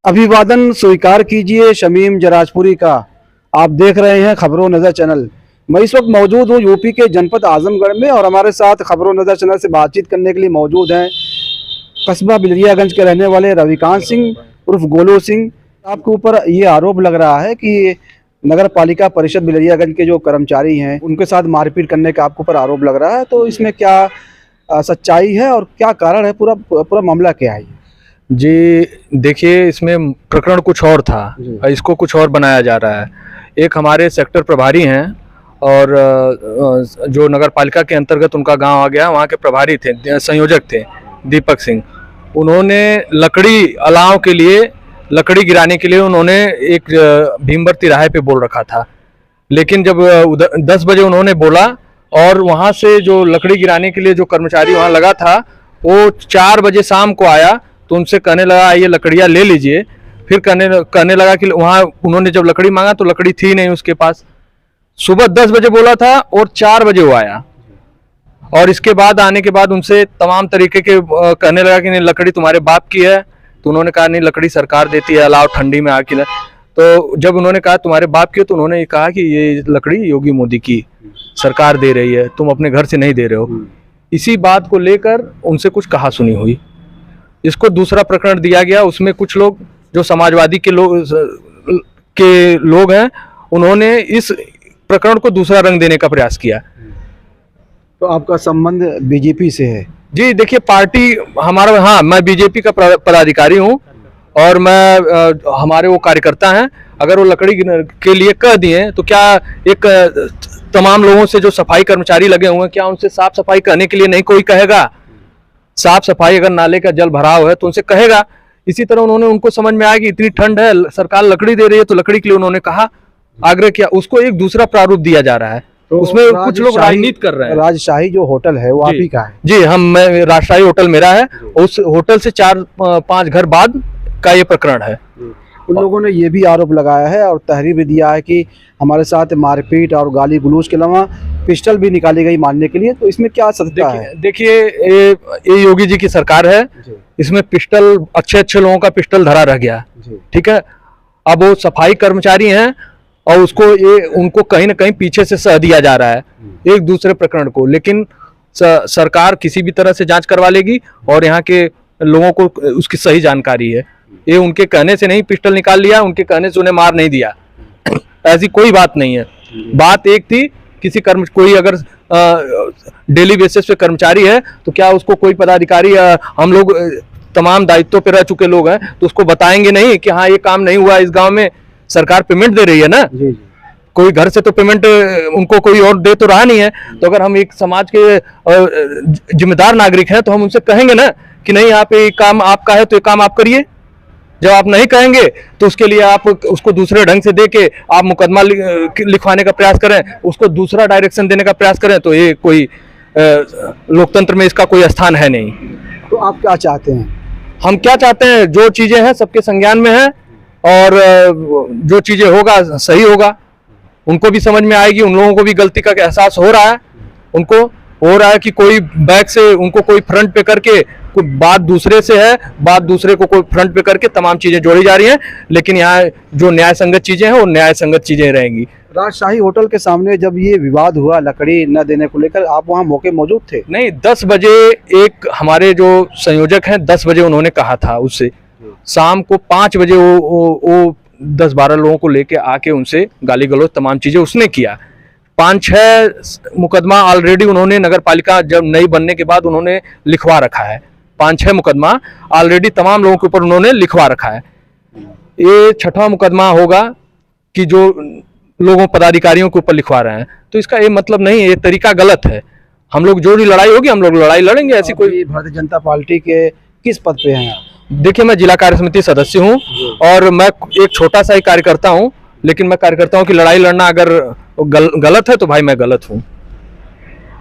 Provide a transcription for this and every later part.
अभिवादन स्वीकार कीजिए शमीम जराजपुरी का। आप देख रहे हैं खबरों नज़र चैनल। मैं इस वक्त मौजूद हूँ यूपी के जनपद आजमगढ़ में और हमारे साथ खबरों नज़र चैनल से बातचीत करने के लिए मौजूद हैं कस्बा बिलरियागंज के रहने वाले रविकांत सिंह उर्फ गोलू सिंह। आपके ऊपर ये आरोप लग रहा है कि नगर पालिका परिषद बिलरियागंज के जो कर्मचारी हैं उनके साथ मारपीट करने का आपके ऊपर आरोप लग रहा है, तो इसमें क्या सच्चाई है और क्या कारण है, पूरा मामला क्या है? जी देखिए, इसमें प्रकरण कुछ और था, इसको कुछ और बनाया जा रहा है। एक हमारे सेक्टर प्रभारी हैं और जो नगर पालिका के अंतर्गत उनका गांव आ गया, वहाँ के प्रभारी थे, संयोजक थे दीपक सिंह। उन्होंने लकड़ी अलाव के लिए, लकड़ी गिराने के लिए उन्होंने एक भीमबर तिराहे पे बोल रखा था। लेकिन जब 10 बजे उन्होंने बोला और वहाँ से जो लकड़ी गिराने के लिए जो कर्मचारी वहाँ लगा था वो 4 बजे शाम को आया, तो उनसे कहने लगा ये लकड़ियाँ ले लीजिए। फिर कहने लगा कि वहाँ उन्होंने जब लकड़ी मांगा तो लकड़ी थी नहीं उसके पास। सुबह 10 बजे बोला था और 4 बजे वो आया, और इसके बाद आने के बाद उनसे तमाम तरीके के कहने लगा कि नहीं लकड़ी तुम्हारे बाप की है। तो उन्होंने कहा नहीं, लकड़ी सरकार देती है, अलाव ठंडी में आके। तो जब उन्होंने कहा तुम्हारे बाप की, तो उन्होंने ये कहा कि ये लकड़ी योगी मोदी की सरकार दे रही है, तुम अपने घर से नहीं दे रहे हो। इसी बात को लेकर उनसे कुछ कहा सुनी हुई। इसको दूसरा प्रकरण दिया गया, उसमें कुछ लोग जो समाजवादी के लोग हैं, उन्होंने इस प्रकरण को दूसरा रंग देने का प्रयास किया। तो आपका संबंध बीजेपी से है? जी देखिए, पार्टी हमारा, हाँ, मैं बीजेपी का पदाधिकारी हूँ और मैं हमारे वो कार्यकर्ता हैं। अगर वो लकड़ी के लिए कह दिए तो क्या एक तमाम लोगों से जो सफाई कर्मचारी लगे हुए हैं, क्या उनसे साफ सफाई कहने के लिए नहीं कोई कहेगा? साफ सफाई, अगर नाले का जल भराव है तो उनसे कहेगा। इसी तरह उन्होंने, उनको समझ में आया कि इतनी ठंड है, सरकार लकड़ी दे रही है, तो लकड़ी के लिए उन्होंने कहा, आग्रह किया। उसको एक दूसरा प्रारूप दिया जा रहा है, तो उसमें कुछ लोग राजनीति कर रहे हैं। राजशाही जो होटल है वो आप ही का है? जी, मैं राजशाही होटल मेरा है। उस होटल से 4-5 घर बाद का ये प्रकरण है। उन लोगों ने ये भी आरोप लगाया है और तहरीर भी दिया है कि हमारे साथ मारपीट और गाली गलौज के अलावा पिस्टल भी निकाली गई मारने के लिए, तो इसमें क्या सत्ता है? देखिए, ये योगी जी की सरकार है, इसमें पिस्टल, अच्छे लोगों का पिस्टल धरा रह गया, ठीक है। अब वो सफाई कर्मचारी हैं और उनको कहीं ना कहीं पीछे से सह दिया जा रहा है एक दूसरे प्रकरण को। लेकिन सरकार किसी भी तरह से जांच करवा लेगी और यहाँ के लोगों को उसकी सही जानकारी है। ये उनके कहने से नहीं पिस्टल निकाल लिया, उनके कहने से उन्हें मार नहीं दिया, ऐसी कोई बात नहीं है। बात एक थी, कोई अगर डेली बेसिस पे कर्मचारी है तो क्या उसको कोई पदाधिकारी, हम लोग तमाम दायित्व पे रह चुके लोग हैं, तो उसको बताएंगे नहीं कि हाँ ये काम नहीं हुआ इस गांव में, सरकार पेमेंट दे रही है ना। कोई घर से तो पेमेंट उनको कोई और दे तो रहा नहीं है। तो अगर हम एक समाज के जिम्मेदार नागरिक हैं तो हम उनसे कहेंगे ना कि नहीं, आप ये काम आपका है तो ये काम आप करिए। जब आप नहीं कहेंगे तो उसके लिए आप उसको दूसरे ढंग से देके आप मुकदमा लिखवाने का प्रयास करें, उसको दूसरा डायरेक्शन देने का प्रयास करें, तो ये कोई लोकतंत्र में इसका कोई स्थान है नहीं। तो आप क्या चाहते हैं? हम क्या चाहते हैं, जो चीजें हैं सबके संज्ञान में है और जो चीजें होगा सही होगा। उनको भी समझ में आएगी, उन लोगों को भी गलती का एहसास हो रहा है, उनको हो रहा है कि कोई बैक से उनको कोई फ्रंट पे करके, कोई बात दूसरे से है, बात दूसरे को कोई फ्रंट पे करके तमाम चीजें जोड़ी जा रही हैं। लेकिन यहाँ जो न्याय संगत चीजें हैं वो न्याय संगत चीजें रहेंगी। राजशाही होटल के सामने जब ये विवाद हुआ लकड़ी न देने को लेकर, आप वहाँ मौके मौजूद थे? नहीं, 10 बजे एक हमारे जो संयोजक हैं 10 बजे उन्होंने कहा था उससे। शाम को 5 बजे वो 10-12 लोगों को लेके आके उनसे गाली गलौज तमाम चीजें उसने किया। 5-6 मुकदमा ऑलरेडी उन्होंने, नगर पालिका जब नई बनने के बाद उन्होंने लिखवा रखा है। 5-6 मुकदमा ऑलरेडी तमाम लोगों के ऊपर उन्होंने लिखवा रखा है। ये 6वां मुकदमा होगा कि जो लोगों पदाधिकारियों के ऊपर लिखवा रहे हैं। तो इसका ये मतलब नहीं है, ये तरीका गलत है। हम लोग जो भी लड़ाई होगी हम लोग लड़ाई लड़ेंगे। ऐसी कोई, भारतीय जनता पार्टी के किस पद पे हैं आप? देखिए, मैं जिला कार्य समिति सदस्य हूँ और मैं एक छोटा सा ही कार्यकर्ता हूँ, लेकिन मैं कार्यकर्ताओं की लड़ाई लड़ना अगर गलत है तो भाई मैं गलत हूँ।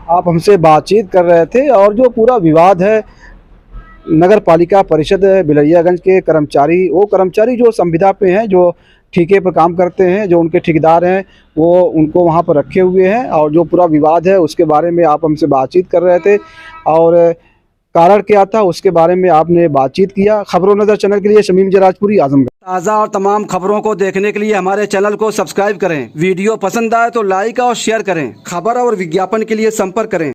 आप हमसे बातचीत कर रहे थे और जो पूरा विवाद है नगर पालिका परिषद बिलरियागंज के कर्मचारी, वो कर्मचारी जो संविदा पे हैं, जो ठेके पर काम करते हैं, जो उनके ठेकेदार हैं, वो उनको वहाँ पर रखे हुए हैं, और जो पूरा विवाद है उसके बारे में आप हमसे बातचीत कर रहे थे। और कारण क्या था, उसके बारे में आपने बातचीत किया। खबरों नजर चैनल के लिए शमीम जराजपुरी, आजमगढ़। ताज़ा और तमाम खबरों को देखने के लिए हमारे चैनल को सब्सक्राइब करें। वीडियो पसंद आए तो लाइक और शेयर करें। खबर और विज्ञापन के लिए संपर्क करें।